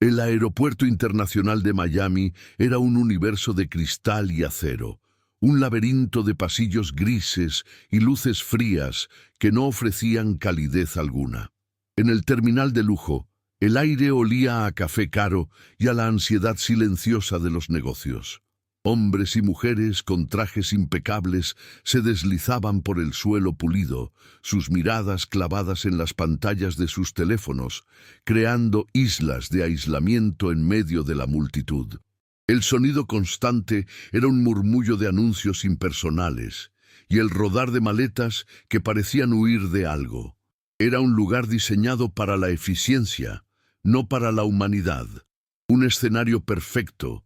El Aeropuerto Internacional de Miami era un universo de cristal y acero, un laberinto de pasillos grises y luces frías que no ofrecían calidez alguna. En el terminal de lujo, el aire olía a café caro y a la ansiedad silenciosa de los negocios. Hombres y mujeres con trajes impecables se deslizaban por el suelo pulido, sus miradas clavadas en las pantallas de sus teléfonos, creando islas de aislamiento en medio de la multitud. El sonido constante era un murmullo de anuncios impersonales, y el rodar de maletas que parecían huir de algo. Era un lugar diseñado para la eficiencia, no para la humanidad. Un escenario perfecto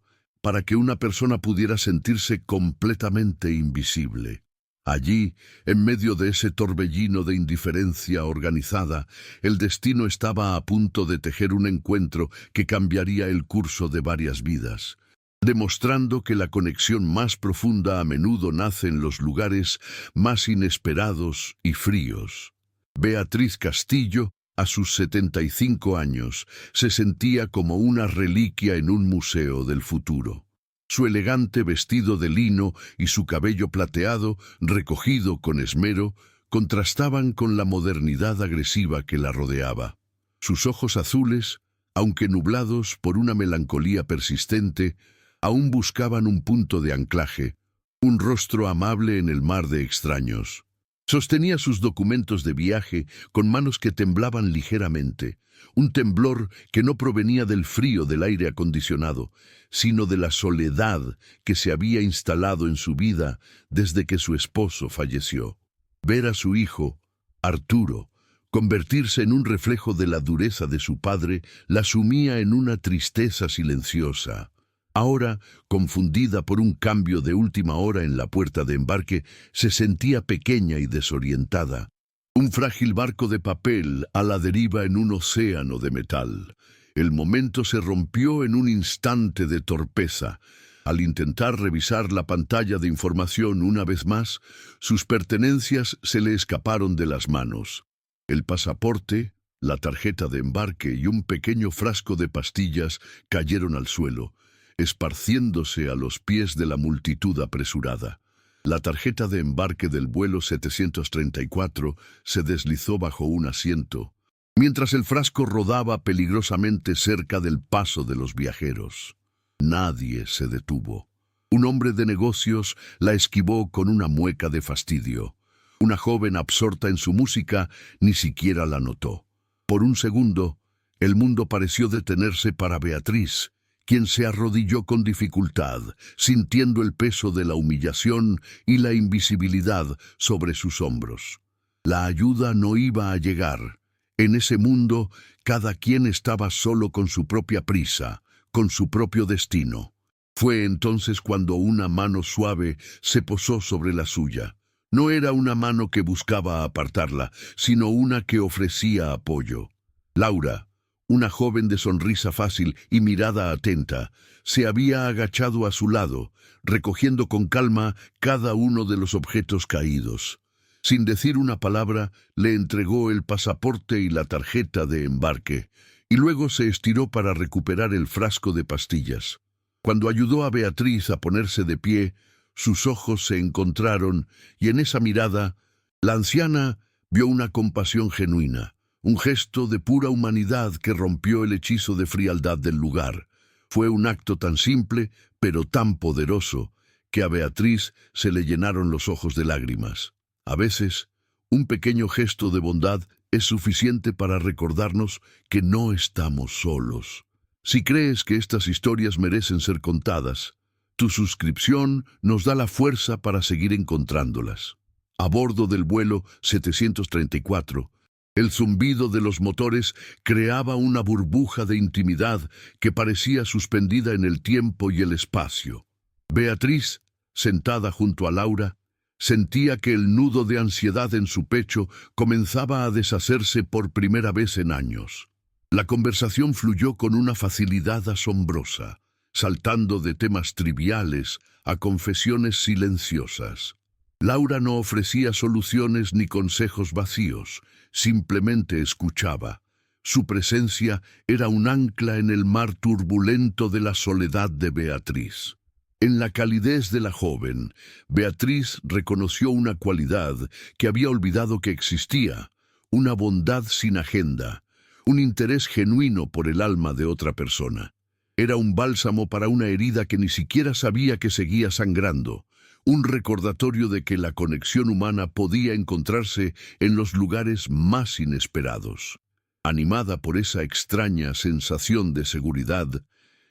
para que una persona pudiera sentirse completamente invisible. Allí, en medio de ese torbellino de indiferencia organizada, el destino estaba a punto de tejer un encuentro que cambiaría el curso de varias vidas, demostrando que la conexión más profunda a menudo nace en los lugares más inesperados y fríos. Beatriz Castillo, a sus 75 años, se sentía como una reliquia en un museo del futuro. Su elegante vestido de lino y su cabello plateado, recogido con esmero, contrastaban con la modernidad agresiva que la rodeaba. Sus ojos azules, aunque nublados por una melancolía persistente, aún buscaban un punto de anclaje, un rostro amable en el mar de extraños. Sostenía sus documentos de viaje con manos que temblaban ligeramente, un temblor que no provenía del frío del aire acondicionado, sino de la soledad que se había instalado en su vida desde que su esposo falleció. Ver a su hijo, Arturo, convertirse en un reflejo de la dureza de su padre, la sumía en una tristeza silenciosa. Ahora, confundida por un cambio de última hora en la puerta de embarque, se sentía pequeña y desorientada. Un frágil barco de papel a la deriva en un océano de metal. El momento se rompió en un instante de torpeza. Al intentar revisar la pantalla de información una vez más, sus pertenencias se le escaparon de las manos. El pasaporte, la tarjeta de embarque y un pequeño frasco de pastillas cayeron al suelo, esparciéndose a los pies de la multitud apresurada. La tarjeta de embarque del vuelo 734 se deslizó bajo un asiento, mientras el frasco rodaba peligrosamente cerca del paso de los viajeros. Nadie se detuvo. Un hombre de negocios la esquivó con una mueca de fastidio. Una joven absorta en su música ni siquiera la notó. Por un segundo, el mundo pareció detenerse para Beatriz, quien se arrodilló con dificultad, sintiendo el peso de la humillación y la invisibilidad sobre sus hombros. La ayuda no iba a llegar. En ese mundo, cada quien estaba solo con su propia prisa, con su propio destino. Fue entonces cuando una mano suave se posó sobre la suya. No era una mano que buscaba apartarla, sino una que ofrecía apoyo. Laura, una joven de sonrisa fácil y mirada atenta, se había agachado a su lado, recogiendo con calma cada uno de los objetos caídos. Sin decir una palabra, le entregó el pasaporte y la tarjeta de embarque, y luego se estiró para recuperar el frasco de pastillas. Cuando ayudó a Beatriz a ponerse de pie, sus ojos se encontraron, y en esa mirada, la anciana vio una compasión genuina. Un gesto de pura humanidad que rompió el hechizo de frialdad del lugar. Fue un acto tan simple, pero tan poderoso, que a Beatriz se le llenaron los ojos de lágrimas. A veces, un pequeño gesto de bondad es suficiente para recordarnos que no estamos solos. Si crees que estas historias merecen ser contadas, tu suscripción nos da la fuerza para seguir encontrándolas. A bordo del vuelo 734, el zumbido de los motores creaba una burbuja de intimidad que parecía suspendida en el tiempo y el espacio. Beatriz, sentada junto a Laura, sentía que el nudo de ansiedad en su pecho comenzaba a deshacerse por primera vez en años. La conversación fluyó con una facilidad asombrosa, saltando de temas triviales a confesiones silenciosas. Laura no ofrecía soluciones ni consejos vacíos, simplemente escuchaba. Su presencia era un ancla en el mar turbulento de la soledad de Beatriz. En la calidez de la joven, Beatriz reconoció una cualidad que había olvidado que existía, una bondad sin agenda, un interés genuino por el alma de otra persona. Era un bálsamo para una herida que ni siquiera sabía que seguía sangrando, un recordatorio de que la conexión humana podía encontrarse en los lugares más inesperados. Animada por esa extraña sensación de seguridad,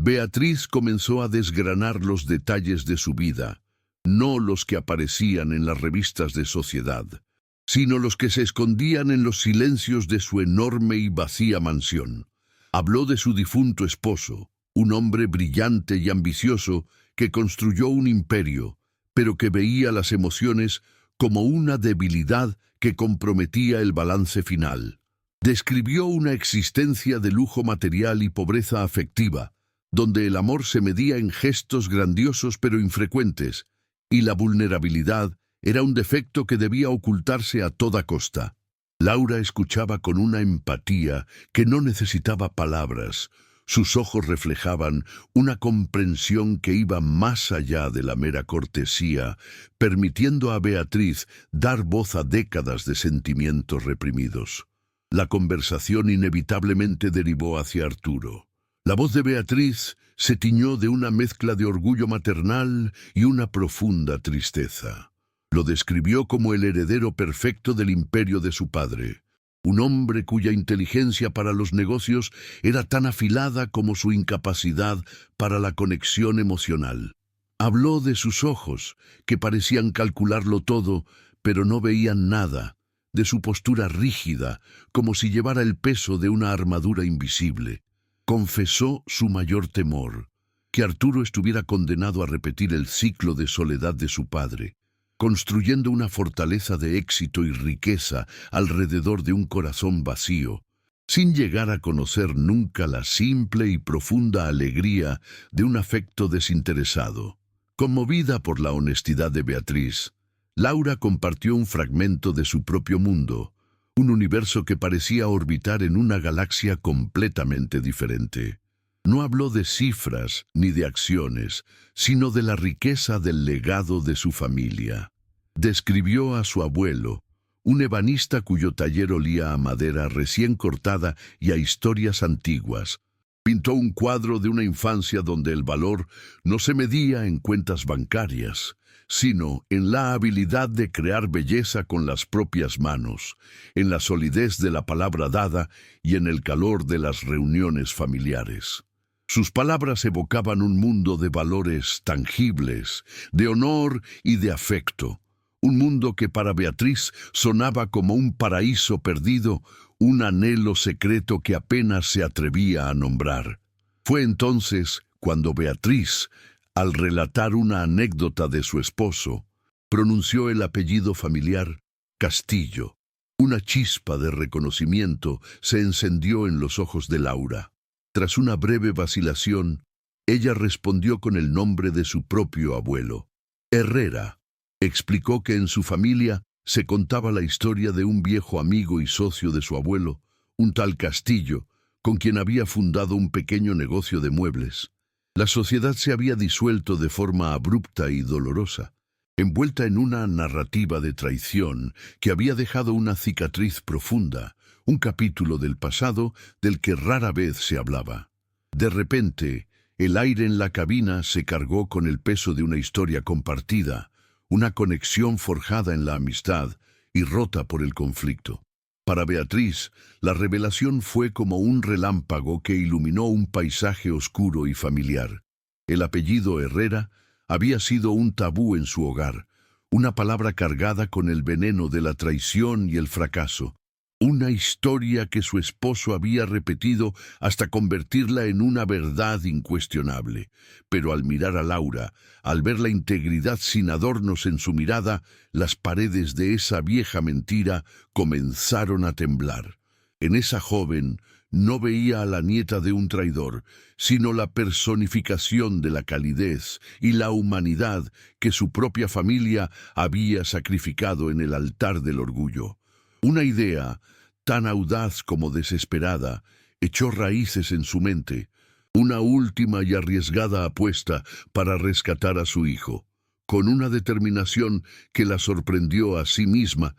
Beatriz comenzó a desgranar los detalles de su vida, no los que aparecían en las revistas de sociedad, sino los que se escondían en los silencios de su enorme y vacía mansión. Habló de su difunto esposo, un hombre brillante y ambicioso que construyó un imperio, pero que veía las emociones como una debilidad que comprometía el balance final. Describió una existencia de lujo material y pobreza afectiva, donde el amor se medía en gestos grandiosos pero infrecuentes, y la vulnerabilidad era un defecto que debía ocultarse a toda costa. Laura escuchaba con una empatía que no necesitaba palabras. Sus ojos reflejaban una comprensión que iba más allá de la mera cortesía, permitiendo a Beatriz dar voz a décadas de sentimientos reprimidos. La conversación inevitablemente derivó hacia Arturo. La voz de Beatriz se tiñó de una mezcla de orgullo maternal y una profunda tristeza. Lo describió como el heredero perfecto del imperio de su padre, un hombre cuya inteligencia para los negocios era tan afilada como su incapacidad para la conexión emocional. Habló de sus ojos, que parecían calcularlo todo, pero no veían nada, de su postura rígida, como si llevara el peso de una armadura invisible. Confesó su mayor temor, que Arturo estuviera condenado a repetir el ciclo de soledad de su padre, construyendo una fortaleza de éxito y riqueza alrededor de un corazón vacío, sin llegar a conocer nunca la simple y profunda alegría de un afecto desinteresado. Conmovida por la honestidad de Beatriz, Laura compartió un fragmento de su propio mundo, un universo que parecía orbitar en una galaxia completamente diferente. No habló de cifras ni de acciones, sino de la riqueza del legado de su familia. Describió a su abuelo, un ebanista cuyo taller olía a madera recién cortada y a historias antiguas. Pintó un cuadro de una infancia donde el valor no se medía en cuentas bancarias, sino en la habilidad de crear belleza con las propias manos, en la solidez de la palabra dada y en el calor de las reuniones familiares. Sus palabras evocaban un mundo de valores tangibles, de honor y de afecto, un mundo que para Beatriz sonaba como un paraíso perdido, un anhelo secreto que apenas se atrevía a nombrar. Fue entonces cuando Beatriz, al relatar una anécdota de su esposo, pronunció el apellido familiar Castillo. Una chispa de reconocimiento se encendió en los ojos de Laura. Tras una breve vacilación, ella respondió con el nombre de su propio abuelo. Herrera. Explicó que en su familia se contaba la historia de un viejo amigo y socio de su abuelo, un tal Castillo, con quien había fundado un pequeño negocio de muebles. La sociedad se había disuelto de forma abrupta y dolorosa, envuelta en una narrativa de traición que había dejado una cicatriz profunda, un capítulo del pasado del que rara vez se hablaba. De repente, el aire en la cabina se cargó con el peso de una historia compartida, una conexión forjada en la amistad y rota por el conflicto. Para Beatriz, la revelación fue como un relámpago que iluminó un paisaje oscuro y familiar. El apellido Herrera había sido un tabú en su hogar, una palabra cargada con el veneno de la traición y el fracaso, una historia que su esposo había repetido hasta convertirla en una verdad incuestionable. Pero al mirar a Laura, al ver la integridad sin adornos en su mirada, las paredes de esa vieja mentira comenzaron a temblar. En esa joven no veía a la nieta de un traidor, sino la personificación de la calidez y la humanidad que su propia familia había sacrificado en el altar del orgullo. Una idea tan audaz como desesperada, echó raíces en su mente, una última y arriesgada apuesta para rescatar a su hijo. Con una determinación que la sorprendió a sí misma,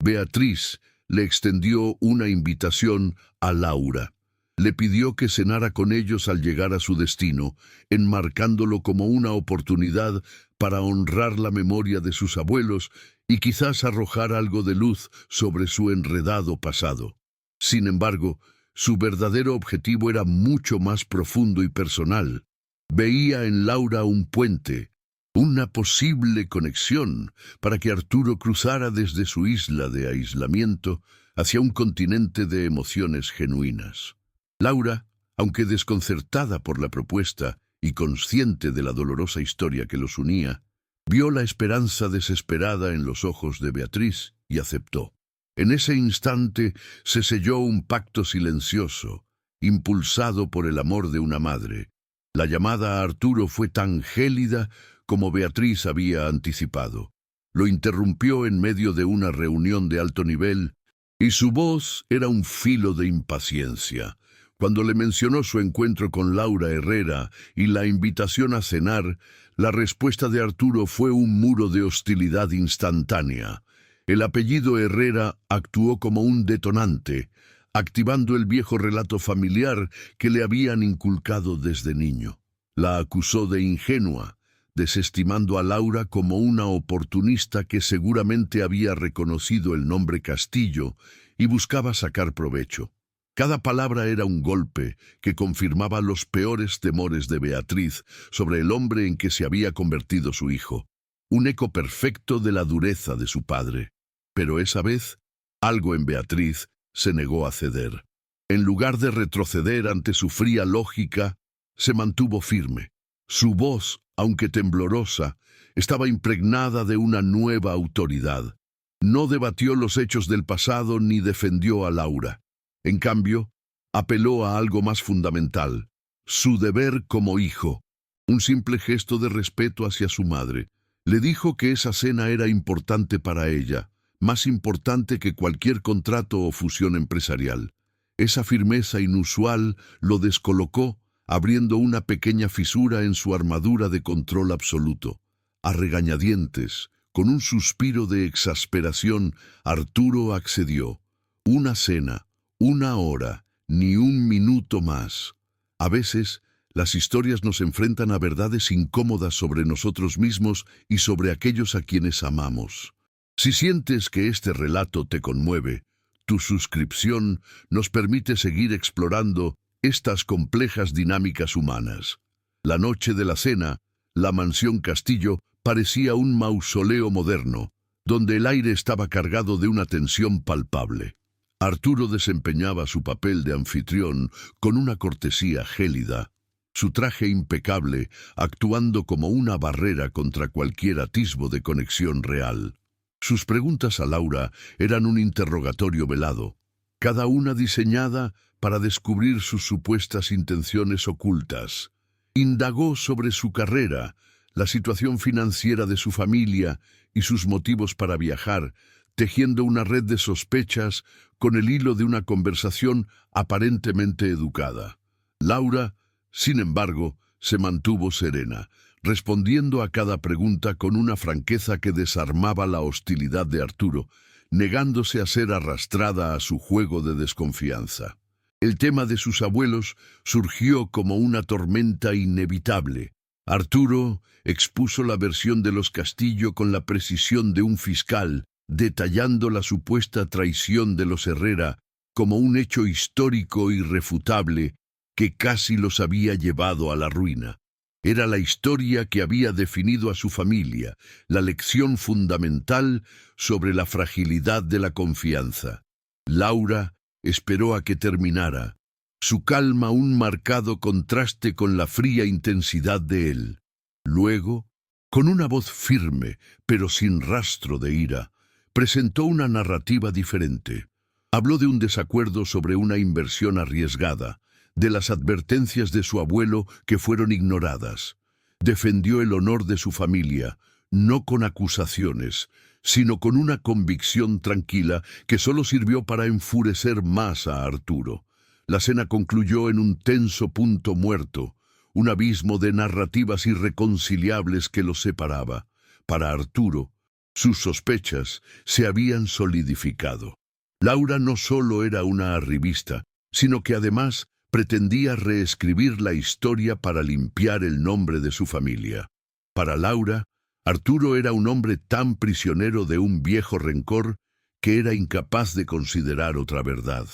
Beatriz le extendió una invitación a Laura. Le pidió que cenara con ellos al llegar a su destino, enmarcándolo como una oportunidad para honrar la memoria de sus abuelos y quizás arrojar algo de luz sobre su enredado pasado. Sin embargo, su verdadero objetivo era mucho más profundo y personal. Veía en Laura un puente, una posible conexión para que Arturo cruzara desde su isla de aislamiento hacia un continente de emociones genuinas. Laura, aunque desconcertada por la propuesta y consciente de la dolorosa historia que los unía, vio la esperanza desesperada en los ojos de Beatriz y aceptó. En ese instante se selló un pacto silencioso, impulsado por el amor de una madre. La llamada a Arturo fue tan gélida como Beatriz había anticipado. Lo interrumpió en medio de una reunión de alto nivel, y su voz era un filo de impaciencia. Cuando le mencionó su encuentro con Laura Herrera y la invitación a cenar, la respuesta de Arturo fue un muro de hostilidad instantánea. El apellido Herrera actuó como un detonante, activando el viejo relato familiar que le habían inculcado desde niño. La acusó de ingenua, desestimando a Laura como una oportunista que seguramente había reconocido el nombre Castillo y buscaba sacar provecho. Cada palabra era un golpe que confirmaba los peores temores de Beatriz sobre el hombre en que se había convertido su hijo, un eco perfecto de la dureza de su padre. Pero esa vez, algo en Beatriz se negó a ceder. En lugar de retroceder ante su fría lógica, se mantuvo firme. Su voz, aunque temblorosa, estaba impregnada de una nueva autoridad. No debatió los hechos del pasado ni defendió a Laura. En cambio, apeló a algo más fundamental, su deber como hijo, un simple gesto de respeto hacia su madre. Le dijo que esa cena era importante para ella, más importante que cualquier contrato o fusión empresarial. Esa firmeza inusual lo descolocó, abriendo una pequeña fisura en su armadura de control absoluto. A regañadientes, con un suspiro de exasperación, Arturo accedió. Una cena, una hora, ni un minuto más. A veces, las historias nos enfrentan a verdades incómodas sobre nosotros mismos y sobre aquellos a quienes amamos. Si sientes que este relato te conmueve, tu suscripción nos permite seguir explorando estas complejas dinámicas humanas. La noche de la cena, la mansión Castillo parecía un mausoleo moderno, donde el aire estaba cargado de una tensión palpable. Arturo desempeñaba su papel de anfitrión con una cortesía gélida, su traje impecable actuando como una barrera contra cualquier atisbo de conexión real. Sus preguntas a Laura eran un interrogatorio velado, cada una diseñada para descubrir sus supuestas intenciones ocultas. Indagó sobre su carrera, la situación financiera de su familia y sus motivos para viajar, tejiendo una red de sospechas con el hilo de una conversación aparentemente educada. Laura, sin embargo, se mantuvo serena, respondiendo a cada pregunta con una franqueza que desarmaba la hostilidad de Arturo, negándose a ser arrastrada a su juego de desconfianza. El tema de sus abuelos surgió como una tormenta inevitable. Arturo expuso la versión de los Castillo con la precisión de un fiscal, detallando la supuesta traición de los Herrera como un hecho histórico irrefutable que casi los había llevado a la ruina. Era la historia que había definido a su familia, la lección fundamental sobre la fragilidad de la confianza. Laura esperó a que terminara, su calma un marcado contraste con la fría intensidad de él. Luego, con una voz firme, pero sin rastro de ira, presentó una narrativa diferente. Habló de un desacuerdo sobre una inversión arriesgada, de las advertencias de su abuelo que fueron ignoradas. Defendió el honor de su familia, no con acusaciones, sino con una convicción tranquila que solo sirvió para enfurecer más a Arturo. La cena concluyó en un tenso punto muerto, un abismo de narrativas irreconciliables que los separaba. Para Arturo, sus sospechas se habían solidificado. Laura no solo era una arribista, sino que además pretendía reescribir la historia para limpiar el nombre de su familia. Para Laura, Arturo era un hombre tan prisionero de un viejo rencor que era incapaz de considerar otra verdad.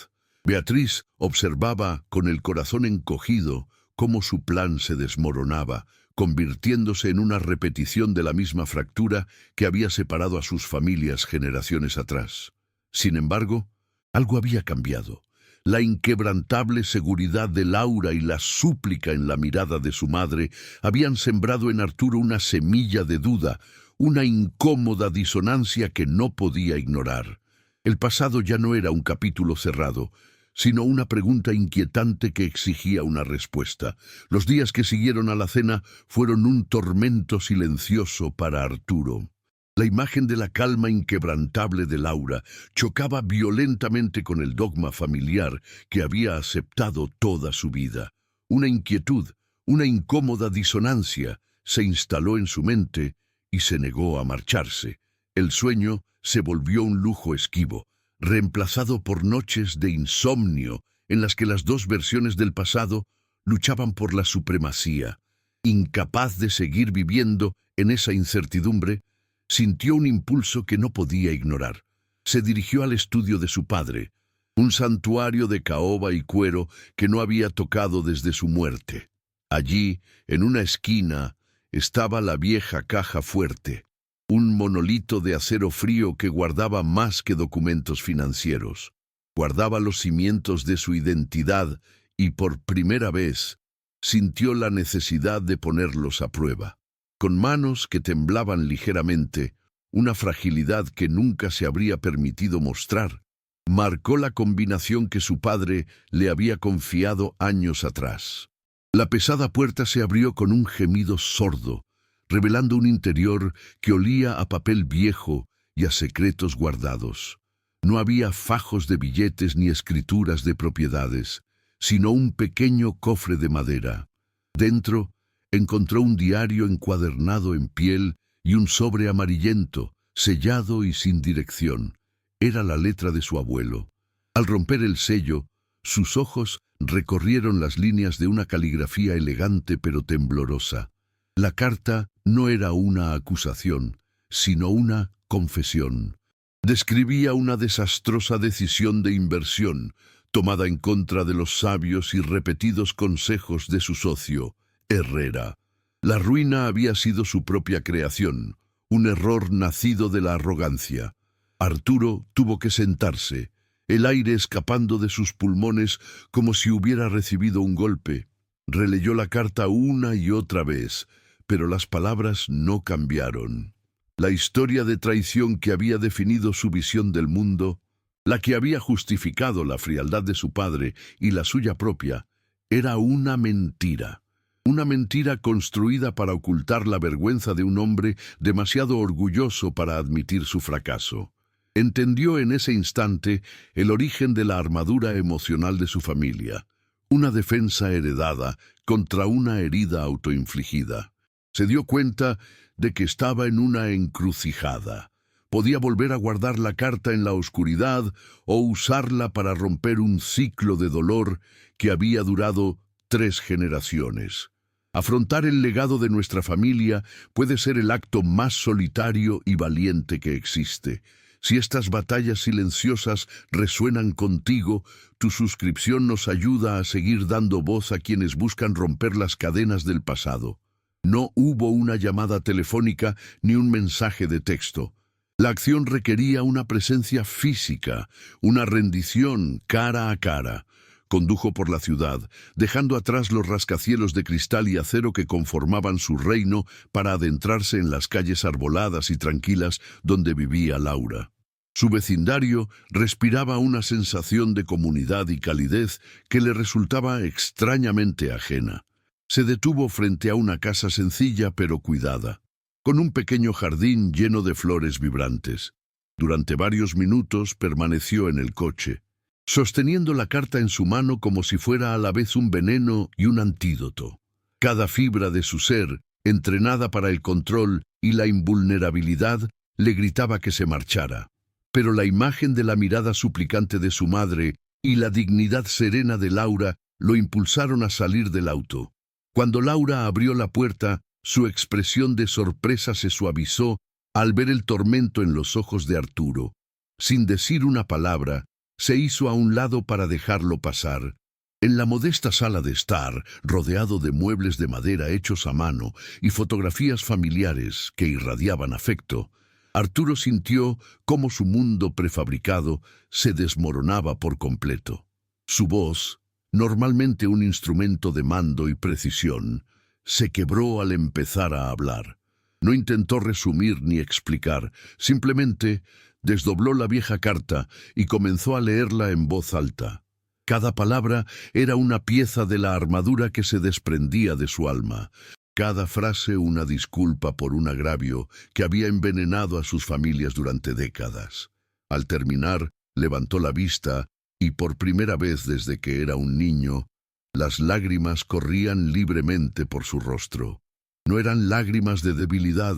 Beatriz observaba con el corazón encogido cómo su plan se desmoronaba, convirtiéndose en una repetición de la misma fractura que había separado a sus familias generaciones atrás. Sin embargo, algo había cambiado. La inquebrantable seguridad de Laura y la súplica en la mirada de su madre habían sembrado en Arturo una semilla de duda, una incómoda disonancia que no podía ignorar. El pasado ya no era un capítulo cerrado, sino una pregunta inquietante que exigía una respuesta. Los días que siguieron a la cena fueron un tormento silencioso para Arturo. La imagen de la calma inquebrantable de Laura chocaba violentamente con el dogma familiar que había aceptado toda su vida. Una inquietud, una incómoda disonancia se instaló en su mente y se negó a marcharse. El sueño se volvió un lujo esquivo, reemplazado por noches de insomnio en las que las dos versiones del pasado luchaban por la supremacía. Incapaz de seguir viviendo en esa incertidumbre, sintió un impulso que no podía ignorar. Se dirigió al estudio de su padre, un santuario de caoba y cuero que no había tocado desde su muerte. Allí, en una esquina, estaba la vieja caja fuerte, un monolito de acero frío que guardaba más que documentos financieros. Guardaba los cimientos de su identidad y por primera vez sintió la necesidad de ponerlos a prueba. Con manos que temblaban ligeramente, una fragilidad que nunca se habría permitido mostrar, marcó la combinación que su padre le había confiado años atrás. La pesada puerta se abrió con un gemido sordo, revelando un interior que olía a papel viejo y a secretos guardados. No había fajos de billetes ni escrituras de propiedades, sino un pequeño cofre de madera. Dentro, encontró un diario encuadernado en piel y un sobre amarillento, sellado y sin dirección. Era la letra de su abuelo. Al romper el sello, sus ojos recorrieron las líneas de una caligrafía elegante pero temblorosa. La carta no era una acusación, sino una confesión. Describía una desastrosa decisión de inversión, tomada en contra de los sabios y repetidos consejos de su socio, Herrera. La ruina había sido su propia creación, un error nacido de la arrogancia. Arturo tuvo que sentarse, el aire escapando de sus pulmones como si hubiera recibido un golpe. Releyó la carta una y otra vez, pero las palabras no cambiaron. La historia de traición que había definido su visión del mundo, la que había justificado la frialdad de su padre y la suya propia, era una mentira. Una mentira construida para ocultar la vergüenza de un hombre demasiado orgulloso para admitir su fracaso. Entendió en ese instante el origen de la armadura emocional de su familia, una defensa heredada contra una herida autoinfligida. Se dio cuenta de que estaba en una encrucijada. Podía volver a guardar la carta en la oscuridad o usarla para romper un ciclo de dolor que había durado 3 generaciones. Afrontar el legado de nuestra familia puede ser el acto más solitario y valiente que existe. Si estas batallas silenciosas resuenan contigo, tu suscripción nos ayuda a seguir dando voz a quienes buscan romper las cadenas del pasado. No hubo una llamada telefónica ni un mensaje de texto. La acción requería una presencia física, una rendición cara a cara. Condujo por la ciudad, dejando atrás los rascacielos de cristal y acero que conformaban su reino para adentrarse en las calles arboladas y tranquilas donde vivía Laura. Su vecindario respiraba una sensación de comunidad y calidez que le resultaba extrañamente ajena. Se detuvo frente a una casa sencilla pero cuidada. con un pequeño jardín lleno de flores vibrantes. Durante varios minutos permaneció en el coche, sosteniendo la carta en su mano como si fuera a la vez un veneno y un antídoto. Cada fibra de su ser, entrenada para el control y la invulnerabilidad, le gritaba que se marchara. Pero la imagen de la mirada suplicante de su madre y la dignidad serena de Laura lo impulsaron a salir del auto. Cuando Laura abrió la puerta, su expresión de sorpresa se suavizó al ver el tormento en los ojos de Arturo. Sin decir una palabra, se hizo a un lado para dejarlo pasar. En la modesta sala de estar, rodeado de muebles de madera hechos a mano y fotografías familiares que irradiaban afecto, Arturo sintió cómo su mundo prefabricado se desmoronaba por completo. Su voz, normalmente un instrumento de mando y precisión, se quebró al empezar a hablar. No intentó resumir ni explicar, simplemente desdobló la vieja carta y comenzó a leerla en voz alta. Cada palabra era una pieza de la armadura que se desprendía de su alma. Cada frase una disculpa por un agravio que había envenenado a sus familias durante décadas. Al terminar, levantó la vista y por primera vez desde que era un niño, las lágrimas corrían libremente por su rostro. No eran lágrimas de debilidad,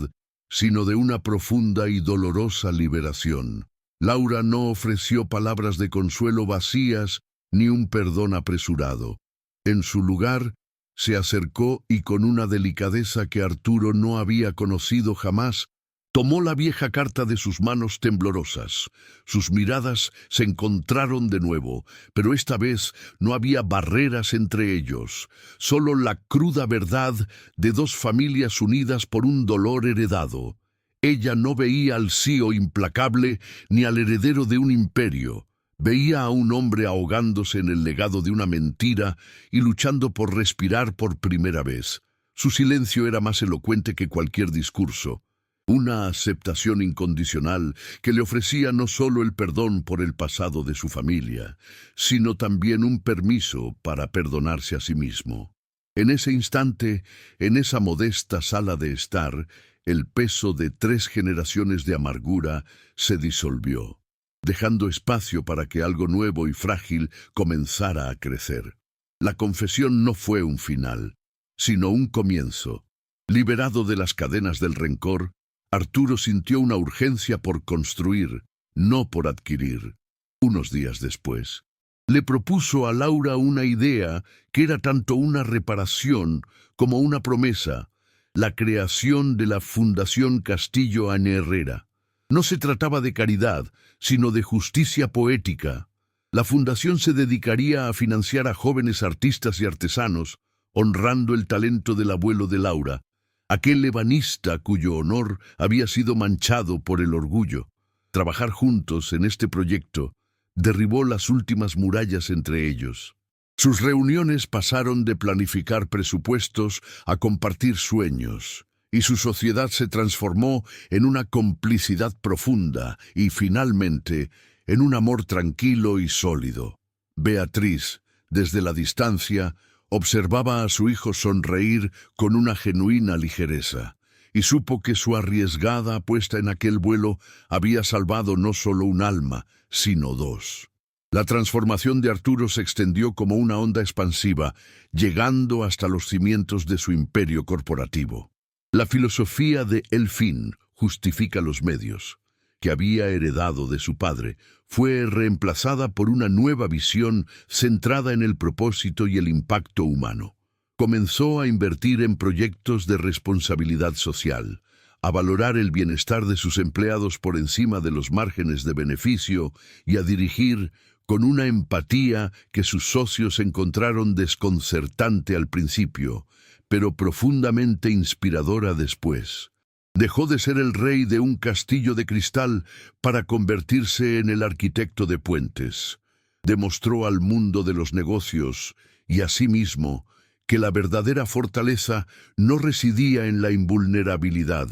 sino de una profunda y dolorosa liberación. Laura no ofreció palabras de consuelo vacías ni un perdón apresurado. En su lugar, se acercó y con una delicadeza que Arturo no había conocido jamás, tomó la vieja carta de sus manos temblorosas. Sus miradas se encontraron de nuevo, pero esta vez no había barreras entre ellos, solo la cruda verdad de dos familias unidas por un dolor heredado. Ella no veía al CEO implacable ni al heredero de un imperio. Veía a un hombre ahogándose en el legado de una mentira y luchando por respirar por primera vez. Su silencio era más elocuente que cualquier discurso. Una aceptación incondicional que le ofrecía no solo el perdón por el pasado de su familia, sino también un permiso para perdonarse a sí mismo. En ese instante, en esa modesta sala de estar, el peso de 3 generaciones de amargura se disolvió, dejando espacio para que algo nuevo y frágil comenzara a crecer. La confesión no fue un final, sino un comienzo. Liberado de las cadenas del rencor, Arturo sintió una urgencia por construir, no por adquirir. Unos días después, le propuso a Laura una idea que era tanto una reparación como una promesa: la creación de la Fundación Castillo Ana Herrera. No se trataba de caridad, sino de justicia poética. La fundación se dedicaría a financiar a jóvenes artistas y artesanos, honrando el talento del abuelo de Laura, aquel ebanista cuyo honor había sido manchado por el orgullo. Trabajar juntos en este proyecto derribó las últimas murallas entre ellos. Sus reuniones pasaron de planificar presupuestos a compartir sueños, y su sociedad se transformó en una complicidad profunda y, finalmente, en un amor tranquilo y sólido. Beatriz, desde la distancia, observaba a su hijo sonreír con una genuina ligereza, y supo que su arriesgada apuesta en aquel vuelo había salvado no solo un alma, sino 2. La transformación de Arturo se extendió como una onda expansiva, llegando hasta los cimientos de su imperio corporativo. La filosofía de el fin justifica los medios, que había heredado de su padre, fue reemplazada por una nueva visión centrada en el propósito y el impacto humano. Comenzó a invertir en proyectos de responsabilidad social, a valorar el bienestar de sus empleados por encima de los márgenes de beneficio y a dirigir con una empatía que sus socios encontraron desconcertante al principio, pero profundamente inspiradora después. Dejó de ser el rey de un castillo de cristal para convertirse en el arquitecto de puentes. Demostró al mundo de los negocios y a sí mismo que la verdadera fortaleza no residía en la invulnerabilidad,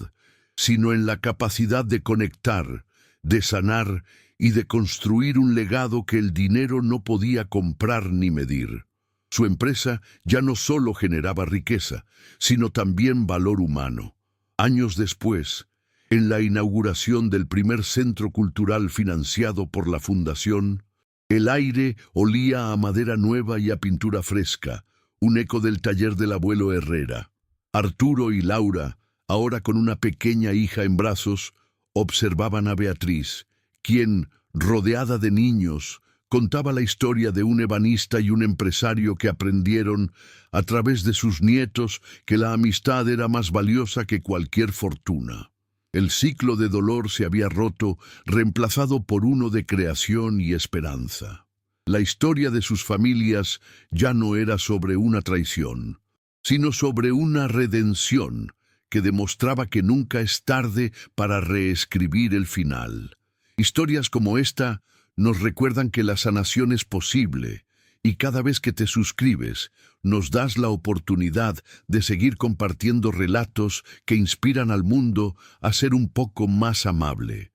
sino en la capacidad de conectar, de sanar y de construir un legado que el dinero no podía comprar ni medir. Su empresa ya no solo generaba riqueza, sino también valor humano. Años después, en la inauguración del primer centro cultural financiado por la Fundación, el aire olía a madera nueva y a pintura fresca, un eco del taller del abuelo Herrera. Arturo y Laura, ahora con una pequeña hija en brazos, observaban a Beatriz, quien, rodeada de niños, contaba la historia de un ebanista y un empresario que aprendieron, a través de sus nietos, que la amistad era más valiosa que cualquier fortuna. El ciclo de dolor se había roto, reemplazado por uno de creación y esperanza. La historia de sus familias ya no era sobre una traición, sino sobre una redención que demostraba que nunca es tarde para reescribir el final. Historias como esta nos recuerdan que la sanación es posible, y cada vez que te suscribes, nos das la oportunidad de seguir compartiendo relatos que inspiran al mundo a ser un poco más amable.